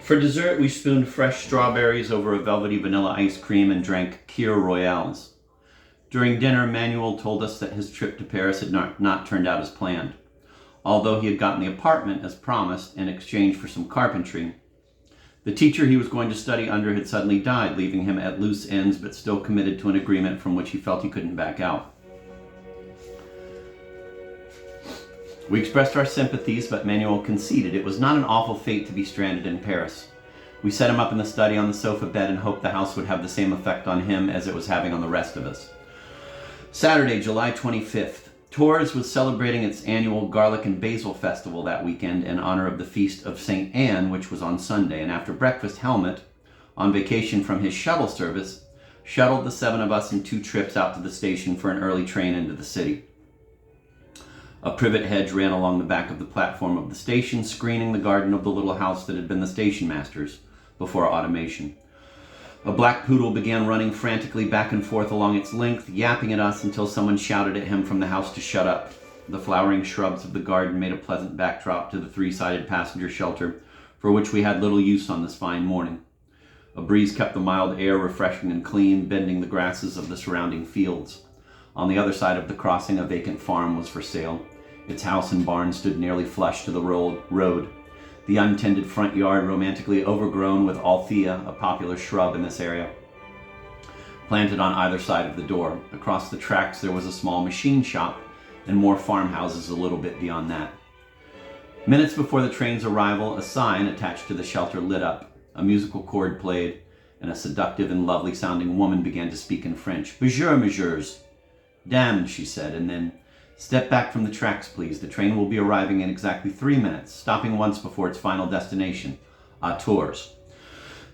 For dessert, we spooned fresh strawberries over a velvety vanilla ice cream and drank Kir Royales. During dinner, Manuel told us that his trip to Paris had not turned out as planned. Although he had gotten the apartment as promised in exchange for some carpentry, the teacher he was going to study under had suddenly died, leaving him at loose ends but still committed to an agreement from which he felt he couldn't back out. We expressed our sympathies, but Manuel conceded it was not an awful fate to be stranded in Paris. We set him up in the study on the sofa bed and hoped the house would have the same effect on him as it was having on the rest of us. Saturday, July 25th. Tours was celebrating its annual Garlic and Basil Festival that weekend in honor of the Feast of St. Anne, which was on Sunday, and after breakfast, Helmut, on vacation from his shuttle service, shuttled the 7 of us in 2 trips out to the station for an early train into the city. A privet hedge ran along the back of the platform of the station, screening the garden of the little house that had been the station master's before automation. A black poodle began running frantically back and forth along its length, yapping at us until someone shouted at him from the house to shut up. The flowering shrubs of the garden made a pleasant backdrop to the 3-sided passenger shelter, for which we had little use on this fine morning. A breeze kept the mild air refreshing and clean, bending the grasses of the surrounding fields. On the other side of the crossing, a vacant farm was for sale. Its house and barn stood nearly flush to the road. The untended front yard romantically overgrown with Althea, a popular shrub in this area, planted on either side of the door. Across the tracks there was a small machine shop and more farmhouses a little bit beyond that. Minutes before the train's arrival, a sign attached to the shelter lit up. A musical chord played, and a seductive and lovely sounding woman began to speak in French. Bonjour, messieurs. Damn, she said, and then, step back from the tracks, please. The train will be arriving in exactly 3 minutes, stopping once before its final destination, Tours.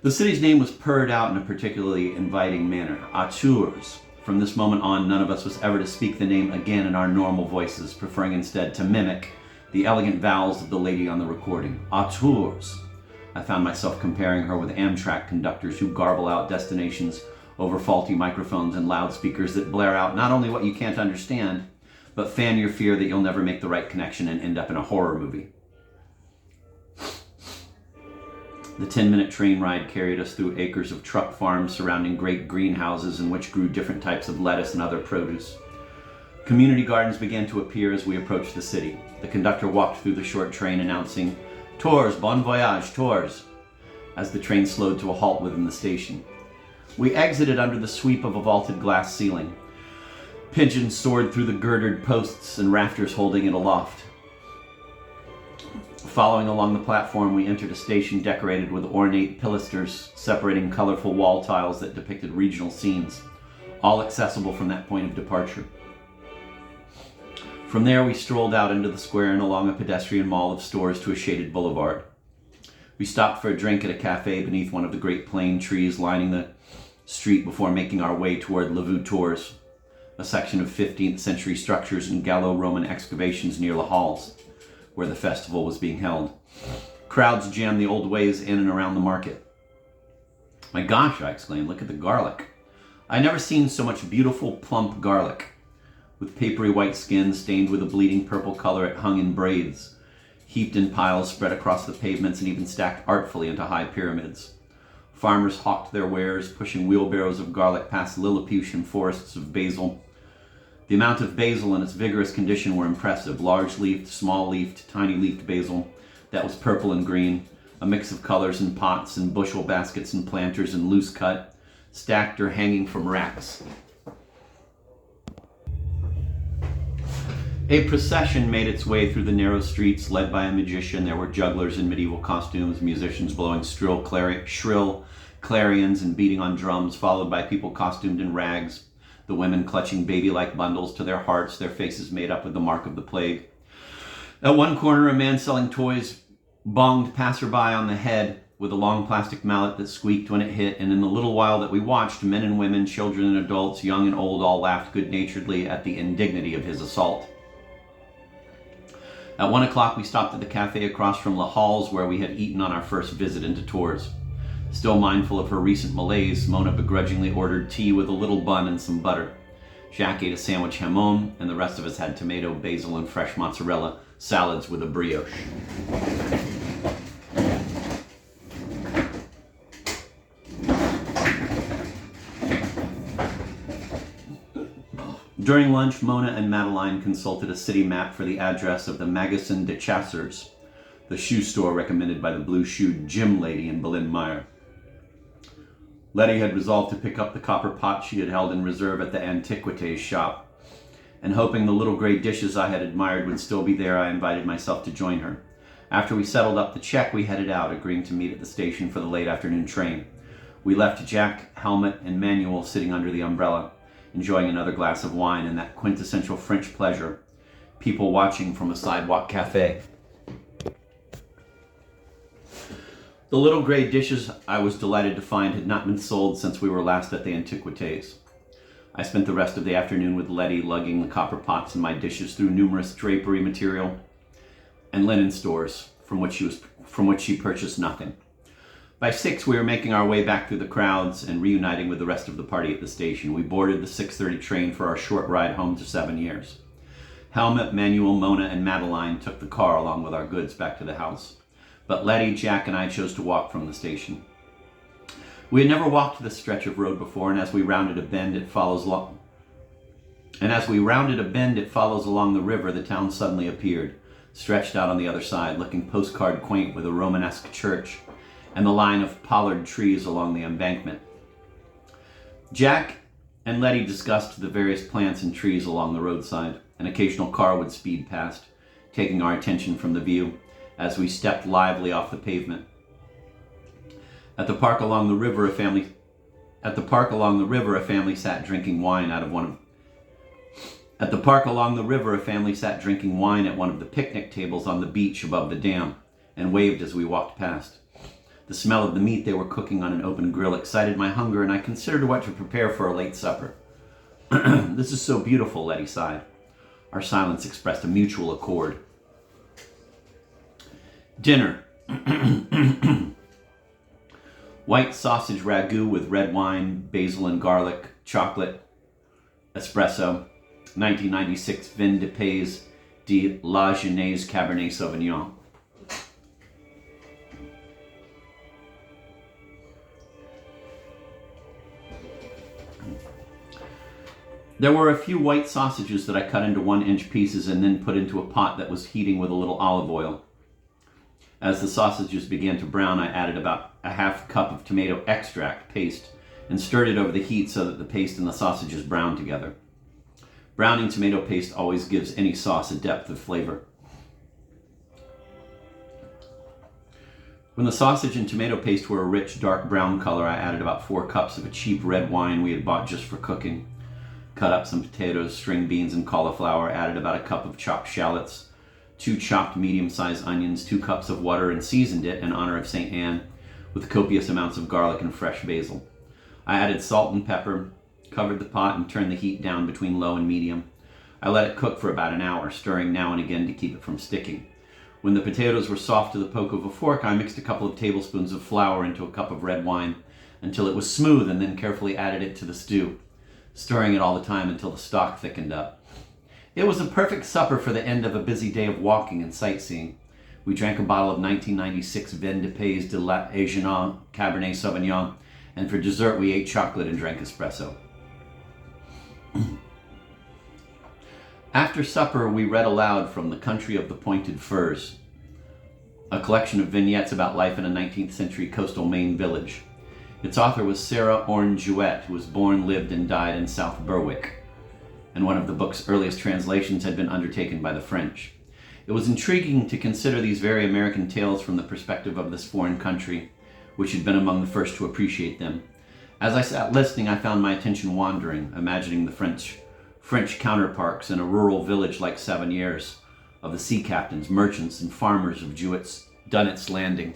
The city's name was purred out in a particularly inviting manner, Tours. From this moment on, none of us was ever to speak the name again in our normal voices, preferring instead to mimic the elegant vowels of the lady on the recording. Tours. I found myself comparing her with Amtrak conductors who garble out destinations over faulty microphones and loudspeakers that blare out not only what you can't understand, but fan your fear that you'll never make the right connection and end up in a horror movie. The 10-minute train ride carried us through acres of truck farms surrounding great greenhouses in which grew different types of lettuce and other produce. Community gardens began to appear as we approached the city. The conductor walked through the short train announcing, "Tours, bon voyage, Tours," as the train slowed to a halt within the station. We exited under the sweep of a vaulted glass ceiling. Pigeons soared through the girdered posts and rafters holding it aloft. Following along the platform, we entered a station decorated with ornate pilasters separating colorful wall tiles that depicted regional scenes, all accessible from that point of departure. From there, we strolled out into the square and along a pedestrian mall of stores to a shaded boulevard. We stopped for a drink at a cafe beneath one of the great plane trees lining the street before making our way toward Le Vieux Tours, a section of 15th century structures and Gallo-Roman excavations near the halls, where the festival was being held. Crowds jammed the old ways in and around the market. My gosh, I exclaimed, look at the garlic. I'd never seen so much beautiful, plump garlic. With papery white skin stained with a bleeding purple color, it hung in braids, heaped in piles spread across the pavements and even stacked artfully into high pyramids. Farmers hawked their wares, pushing wheelbarrows of garlic past Lilliputian forests of basil. The amount of basil in its vigorous condition were impressive. Large-leafed, small-leafed, tiny-leafed basil that was purple and green, a mix of colors in pots and bushel baskets and planters and loose-cut, stacked or hanging from racks. A procession made its way through the narrow streets, led by a magician. There were jugglers in medieval costumes, musicians blowing shrill clarions and beating on drums, followed by people costumed in rags, the women clutching baby-like bundles to their hearts, their faces made up with the mark of the plague. At one corner, a man selling toys bonged passerby on the head with a long plastic mallet that squeaked when it hit, and in the little while that we watched, men and women, children and adults, young and old, all laughed good-naturedly at the indignity of his assault. At 1 o'clock, we stopped at the cafe across from La Halle's, where we had eaten on our first visit into Tours. Still mindful of her recent malaise, Mona begrudgingly ordered tea with a little bun and some butter. Jacques ate a sandwich hamon, and the rest of us had tomato, basil, and fresh mozzarella salads with a brioche. During lunch, Mona and Madeline consulted a city map for the address of the Magasin de Chasseurs, the shoe store recommended by the blue-shoed gym lady in Berlin-Meyer. Letty had resolved to pick up the copper pot she had held in reserve at the antiquities shop, and hoping the little gray dishes I had admired would still be there, I invited myself to join her. After we settled up the check, we headed out, agreeing to meet at the station for the late afternoon train. We left Jack, Helmut, and Manuel sitting under the umbrella, enjoying another glass of wine and that quintessential French pleasure, people watching from a sidewalk cafe. The little gray dishes I was delighted to find had not been sold since we were last at the antiquities. I spent the rest of the afternoon with Letty, lugging the copper pots and my dishes through numerous drapery material and linen stores from which she purchased nothing. By 6, we were making our way back through the crowds and reuniting with the rest of the party at the station. We boarded the 6:30 train for our short ride home to 7 Years. Helmut, Manuel, Mona, and Madeline took the car along with our goods back to the house. But Letty, Jack, and I chose to walk from the station. We had never walked this stretch of road before, and as we rounded a bend, it follows along the river, the town suddenly appeared, stretched out on the other side, looking postcard quaint with a Romanesque church and the line of pollard trees along the embankment. Jack and Letty discussed the various plants and trees along the roadside. An occasional car would speed past, taking our attention from the view as we stepped lively off the pavement. At the park along the river, a family sat drinking wine at one of the picnic tables on the beach above the dam, and waved as we walked past. The smell of the meat they were cooking on an open grill excited my hunger, and I considered what to prepare for a late supper. "This is so beautiful," Letty sighed. Our silence expressed a mutual accord. Dinner. White sausage ragu with red wine, basil and garlic, chocolate, espresso, 1996 Vin de Pays de la Genèse Cabernet Sauvignon. There were a few white sausages that I cut into 1-inch pieces and then put into a pot that was heating with a little olive oil. As the sausages began to brown, I added about a half cup of tomato extract paste and stirred it over the heat so that the paste and the sausages browned together. Browning tomato paste always gives any sauce a depth of flavor. When the sausage and tomato paste were a rich, dark brown color, I added about 4 cups of a cheap red wine we had bought just for cooking. Cut up some potatoes, string beans, and cauliflower, added about a cup of chopped shallots, 2 chopped medium-sized onions, 2 cups of water, and seasoned it in honor of St. Anne with copious amounts of garlic and fresh basil. I added salt and pepper, covered the pot, and turned the heat down between low and medium. I let it cook for about an hour, stirring now and again to keep it from sticking. When the potatoes were soft to the poke of a fork, I mixed a couple of tablespoons of flour into a cup of red wine until it was smooth, and then carefully added it to the stew, stirring it all the time until the stock thickened up. It was a perfect supper for the end of a busy day of walking and sightseeing. We drank a bottle of 1996 Vin de Pays de la Genèse Cabernet Sauvignon, and for dessert we ate chocolate and drank espresso. After supper, we read aloud from The Country of the Pointed Firs, a collection of vignettes about life in a 19th century coastal Maine village. Its author was Sarah Orne Jewett, who was born, lived, and died in South Berwick, and one of the book's earliest translations had been undertaken by the French. It was intriguing to consider these very American tales from the perspective of this foreign country, which had been among the first to appreciate them. As I sat listening, I found my attention wandering, imagining the French counterparts in a rural village like 7 Years, of the sea captains, merchants, and farmers of Dunet's Landing.